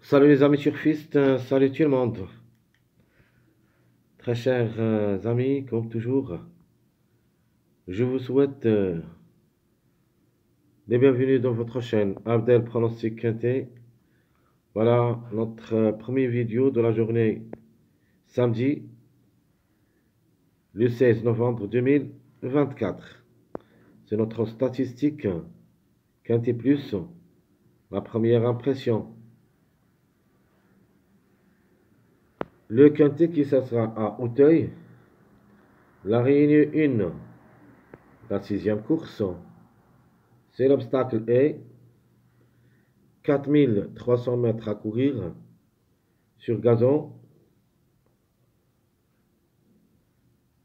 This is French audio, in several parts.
Salut les amis surfistes, salut tout le monde. Très chers amis, comme toujours, je vous souhaite les bienvenus dans votre chaîne Abdel Pronostic Quintet. Voilà notre première vidéo de la journée samedi, le 16 novembre 2024. C'est notre statistique Quintet Plus, la première impression. Le Quintet qui sera à Auteuil, la réunion 1, la 6e course. C'est l'obstacle A, 4300 mètres à courir sur gazon,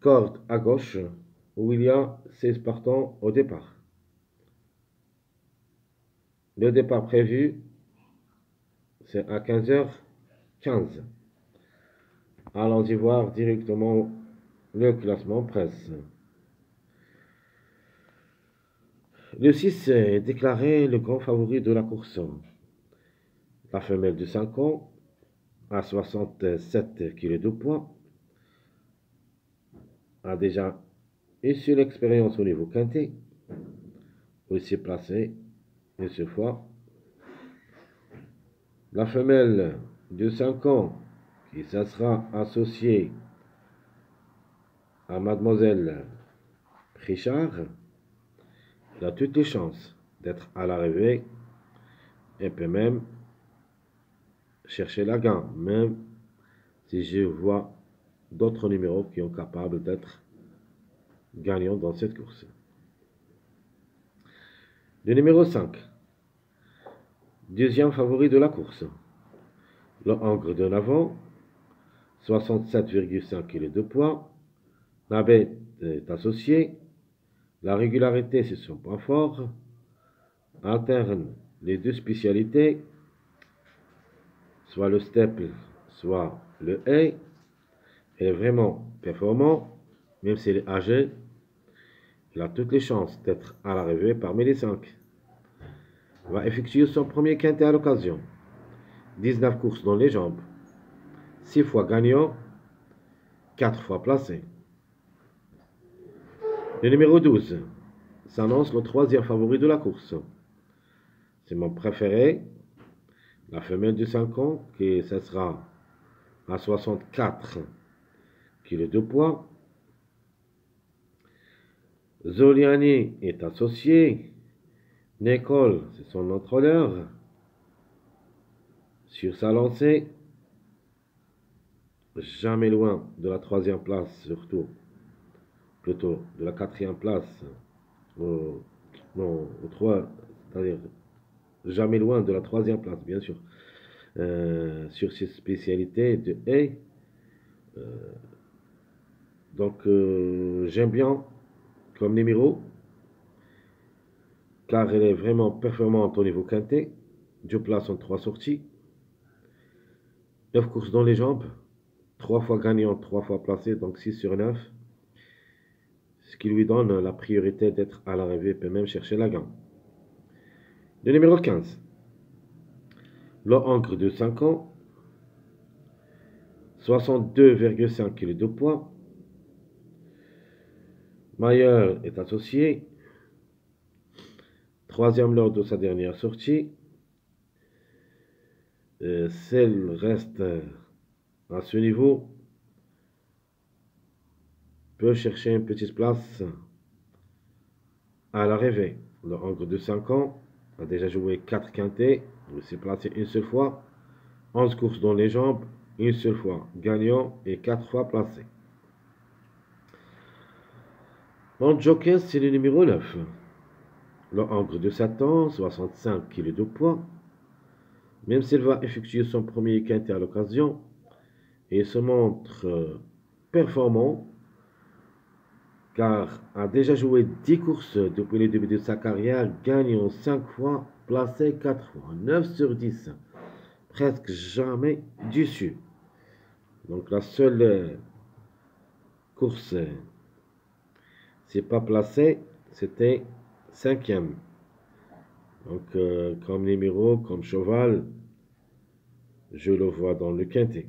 corde à gauche, où il y a 16 partants au départ. Le départ prévu, c'est à 15h15. Allons-y voir directement le classement presse. Le 6 est déclaré le grand favori de la course. La femelle de 5 ans, à 67 kg de poids, a déjà une seule expérience au niveau quintet, aussi placée une seule fois. La femelle de 5 ans, qui ça sera associée à Mademoiselle Richard, elle a toutes les chances d'être à l'arrivée et peut même chercher la gagne, même si je vois d'autres numéros qui sont capables d'être gagnants dans cette course. Le numéro 5, deuxième favori de la course, le Angre de Navon, 67,5 kg de poids. La bête est associée. La régularité, c'est son point fort. Alterne les deux spécialités, soit le steple, soit le hay. Elle est vraiment performant, même si elle est âgée. Elle a toutes les chances d'être à l'arrivée parmi les 5. Elle va effectuer son premier quintet à l'occasion. 19 courses dans les jambes. 6 fois gagnant, 4 fois placé. Le numéro 12 s'annonce le troisième favori de la course. C'est mon préféré. La femelle de 5 ans, qui ça sera à 64 kg de poids. Zoliani est associé. Nicole, c'est son entraîneur. Sur sa lancée, jamais loin de la 3e place, surtout. Plutôt de la 4e place. Non, au 3, c'est-à-dire jamais loin de la 3e place, bien sûr. Sur ses spécialités de hay. Donc, j'aime bien comme numéro, car elle est vraiment performante au niveau quintet. 2 places en 3 sorties. 9 courses dans les jambes. 3 fois gagnant, 3 fois placé, donc 6 sur 9. Ce qui lui donne la priorité d'être à l'arrivée, peut même chercher la gagne. Le numéro 15. Le Angre de 5 ans. 62,5 kg de poids. Mayer est associé. 3e lors de sa dernière sortie. Celle reste à ce niveau. Peut chercher une petite place à l'arrivée. Le Angre de 5 ans a déjà joué 4 quintets. Il s'est placé une seule fois. 11 courses dans les jambes. Une seule fois gagnant et 4 fois placé. Mon joker, c'est le numéro 9. Le Angre de 7 ans, 65 kg de poids. Même s'il va effectuer son premier quintet à l'occasion, et se montre performant, car a déjà joué 10 courses depuis le début de sa carrière, gagnant 5 fois, placé 4 fois, 9 sur 10, presque jamais déçu. Donc la seule course, c'est pas placé, c'était 5e. Donc comme numéro, comme cheval, je le vois dans le quintet.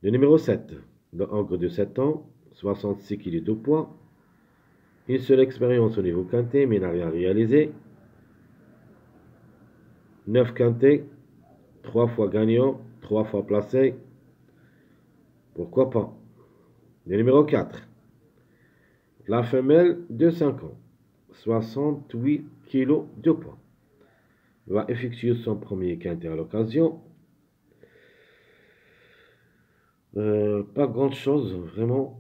Le numéro 7, le Angre de 7 ans, 66 kg de poids. Une seule expérience au niveau quintet, mais n'a rien réalisé. 9 quintets, 3 fois gagnant, 3 fois placé. Pourquoi pas? Le numéro 4, la femelle de 5 ans, 68 kg de poids. Va effectuer son premier quintet à l'occasion. Pas grand chose, vraiment.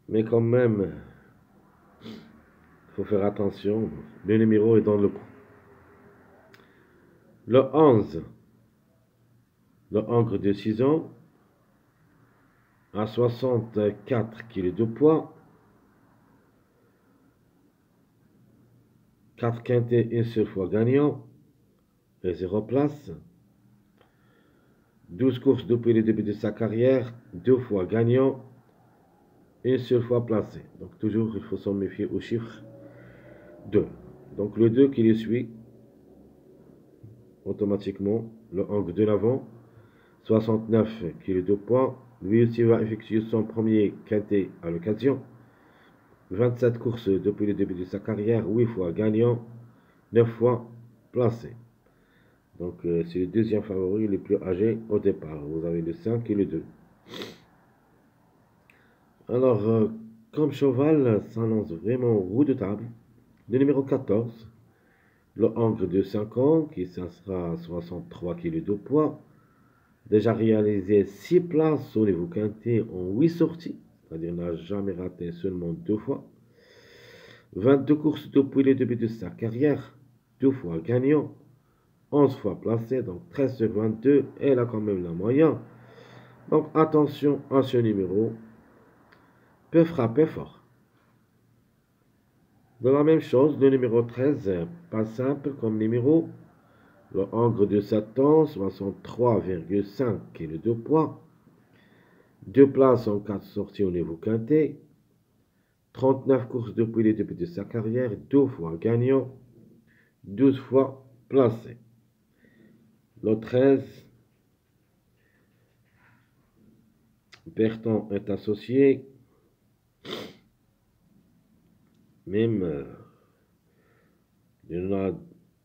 Mais quand même, il faut faire attention. Le numéro est dans le coup. Le 11, le Angre de 6 ans, à 64 kg de poids. 4 quintets, une seule fois gagnant. Et 0 place. 12 courses depuis le début de sa carrière, 2 fois gagnant, une seule fois placé. Donc toujours, il faut s'en méfier au chiffre 2. Donc le 2 qui le suit, automatiquement, le Angre de l'avant, 69 kg de poids. Lui aussi va effectuer son premier quintet à l'occasion. 27 courses depuis le début de sa carrière, 8 fois gagnant, 9 fois placé. Donc c'est le deuxième favori le plus âgé au départ. Vous avez le 5 et le 2. Alors, comme cheval, ça lance vraiment redoutable. Le numéro 14, le Angre de 5 ans, qui sera à 63 kg de poids. Déjà réalisé 6 places au niveau quintet en 8 sorties, c'est-à-dire n'a jamais raté seulement 2 fois. 22 courses depuis le début de sa carrière, 2 fois gagnant, 11 fois placé, donc 13 sur 22, et elle a quand même la moyenne. Donc attention à ce numéro, peut frapper fort. De la même chose, le numéro 13, pas simple comme numéro. Le Angre de 7 ans, 63,5 kg de poids. 2 places en 4 sorties au niveau quintet. 39 courses depuis le début de sa carrière, 2 fois gagnant, 12 fois placé. Le 13, Berton est associé. Même, il y en a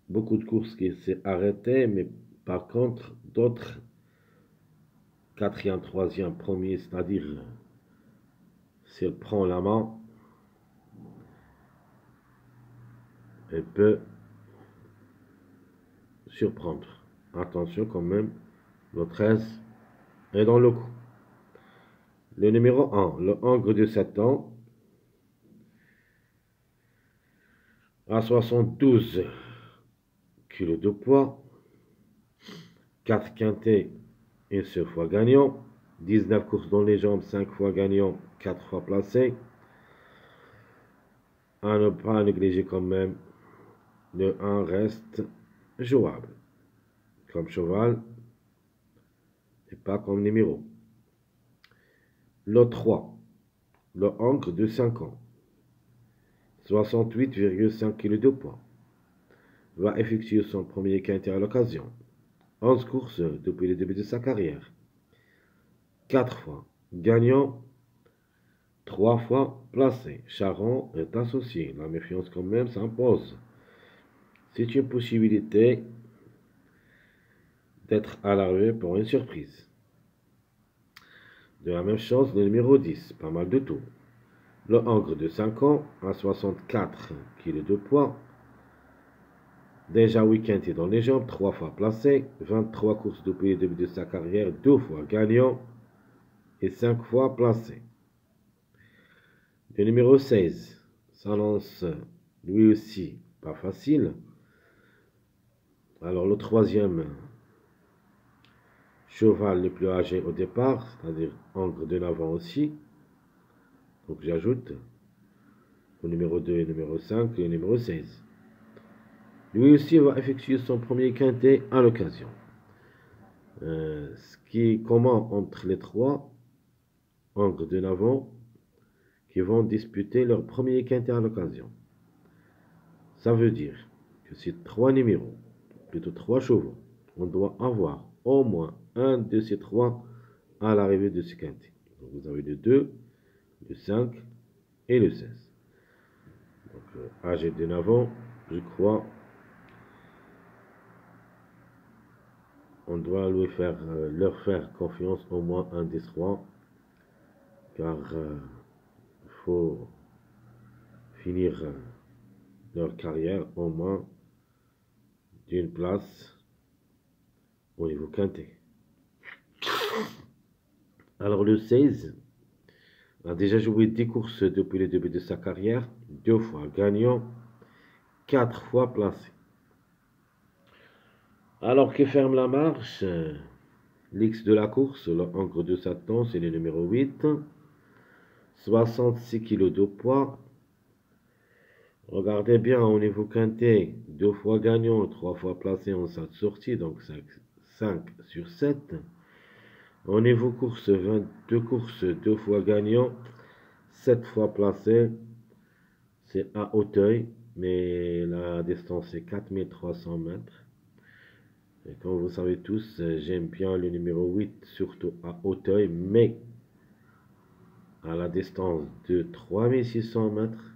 beaucoup de courses qui s'est arrêtées, mais par contre, d'autres, quatrième, troisième, premier, c'est-à-dire, si elle prend la main, elle peut surprendre. Attention quand même, le 13 est dans le coup. Le numéro 1, le Angre de 7 ans, à 72 kg de poids, 4 quintets, une seule fois gagnant, 19 courses dans les jambes, 5 fois gagnant, 4 fois placé. À ne pas négliger quand même, le 1 reste jouable. Comme cheval, et pas comme numéro. Le 3, le Angre de 5 ans, 68,5 kg de poids, va effectuer son premier quintet à l'occasion. 11 courses depuis le début de sa carrière. 4 fois gagnant, 3 fois placé. Charon est associé. La méfiance quand même s'impose. C'est une possibilité d'être à l'arrivée pour une surprise. De la même chose, le numéro 10, pas mal de tout. Le Angre de 5 ans, à 64 kg de poids. Déjà week-end dans les jambes, 3 fois placé. 23 courses depuis le début de sa carrière, 2 fois gagnant et 5 fois placé. Le numéro 16 s'annonce lui aussi pas facile. Alors le troisième cheval le plus âgé au départ, c'est-à-dire Angre de l'avant aussi. Donc j'ajoute au numéro 2 et numéro 5 et numéro 16. Lui aussi va effectuer son premier quintet à l'occasion. Ce qui est commun entre les trois, Angre de l'avant, qui vont disputer leur premier quintet à l'occasion. Ça veut dire que ces trois numéros plutôt 3 chevaux. On doit avoir au moins un de ces 3 à l'arrivée de ce quintet. Donc, vous avez le 2, le 5 et le 16. Donc, âgé de 9 ans, je crois, on doit leur faire confiance au moins un des 3, car il faut finir leur carrière au moins d'une place au niveau quintet. Alors le 16 a déjà joué 10 courses depuis le début de sa carrière, 2 fois gagnant, 4 fois placé. Alors que ferme la marche, l'X de la course, l'encre de Satan, c'est le numéro 8, 66 kg de poids. Regardez bien au niveau quintet, 2 fois gagnant, 3 fois placé en cette sortie, donc 5 sur 7. Au niveau course, 22 courses, 2 fois gagnant, 7 fois placé. C'est à Auteuil, mais la distance est 4300 mètres. Et comme vous savez tous, j'aime bien le numéro 8, surtout à Auteuil, mais à la distance de 3600 mètres.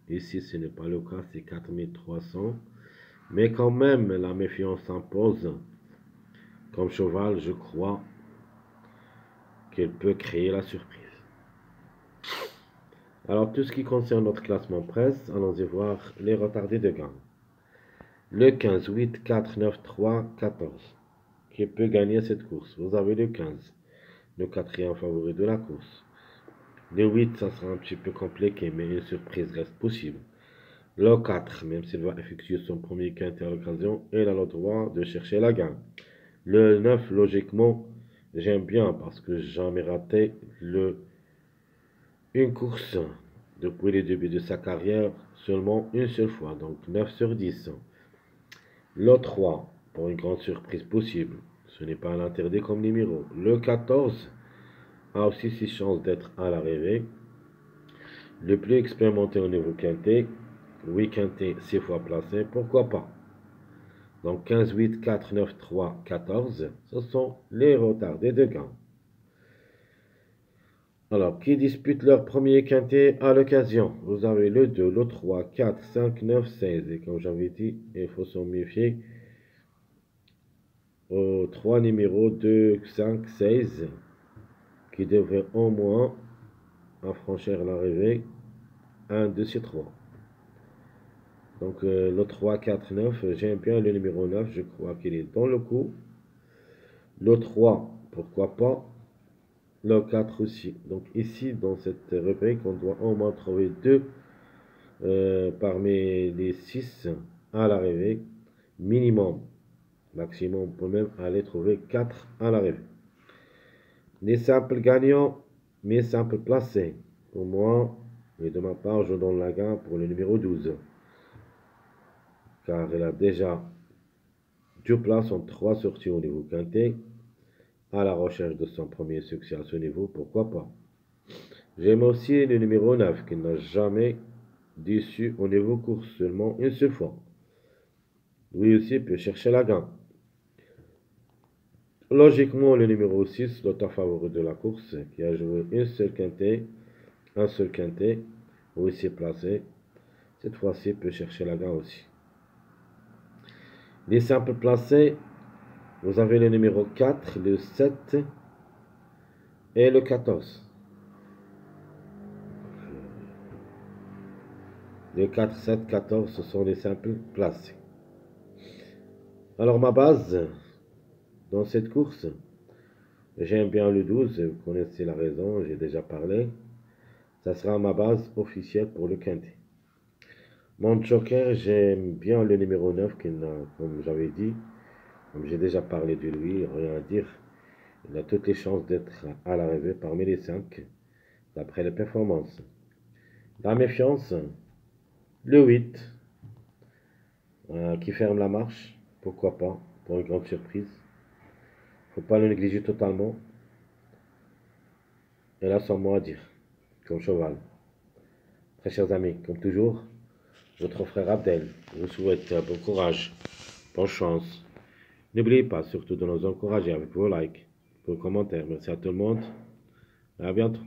Ici, ce n'est pas le cas, c'est 4300. Mais quand même, la méfiance s'impose. Comme cheval, je crois qu'elle peut créer la surprise. Alors, tout ce qui concerne notre classement presse, allons-y voir les retardés de gagne. Le 15, 8, 4, 9, 3, 14. Qui peut gagner cette course? Vous avez le 15, le quatrième favori de la course. Le 8, ça sera un petit peu compliqué, mais une surprise reste possible. Le 4, même s'il va effectuer son premier quintet à l'occasion, il a le droit de chercher la gagne. Le 9, logiquement, j'aime bien parce que j'ai jamais raté une course depuis le début de sa carrière, seulement une seule fois, donc 9 sur 10. Le 3, pour une grande surprise possible, ce n'est pas un interdit comme numéro. Le 14 a aussi 6 chances d'être à l'arrivée. Le plus expérimenté au niveau quintet, 8 quintet 6 fois placé, pourquoi pas. Donc 15, 8, 4, 9, 3, 14, ce sont les retardés de gain. Alors, qui disputent leur premier quintet à l'occasion? Vous avez le 2, le 3, 4, 5, 9, 16. Et comme j'avais dit, il faut s'en méfier aux 3 numéros 2, 5, 16 qui devraient au moins affranchir l'arrivée. Un de ces 3. Donc le 3, 4, 9, j'aime bien le numéro 9, je crois qu'il est dans le coup. Le 3, pourquoi pas. Le 4 aussi. Donc ici, dans cette rubrique, on doit au moins trouver 2 parmi les 6 à l'arrivée. Minimum. Maximum, on peut même aller trouver 4 à l'arrivée. Les simples gagnants, mes simples placés. Pour moi, et de ma part, je donne la gagne pour le numéro 12. Car il a déjà 2 places en 3 sorties au niveau quintet. À la recherche de son premier succès à ce niveau, pourquoi pas. J'aime aussi le numéro 9 qui n'a jamais déçu au niveau course, seulement une seule fois. Lui aussi peut chercher la gagne. Logiquement, le numéro 6, l'auteur favori de la course, qui a joué un seul quintet, où il s'est placé, cette fois-ci peut chercher la gagne aussi. Les simples placés, vous avez le numéro 4, le 7 et le 14. Le 4, 7, 14, ce sont les simples placés. Alors ma base dans cette course, j'aime bien le 12, vous connaissez la raison, j'ai déjà parlé. Ça sera ma base officielle pour le quintet. Mon joker, j'aime bien le numéro 9, comme j'avais dit, comme j'ai déjà parlé de lui, rien à dire. Il a toutes les chances d'être à l'arrivée parmi les 5, d'après les performances. La méfiance, le 8, qui ferme la marche, pourquoi pas, pour une grande surprise. Faut pas le négliger totalement. Et là, sans mot à dire, comme cheval. Très chers amis, comme toujours, votre frère Abdel vous souhaite bon courage Bonne chance. N'oubliez pas surtout de nous encourager avec vos likes, vos commentaires. Merci à tout le monde. À bientôt.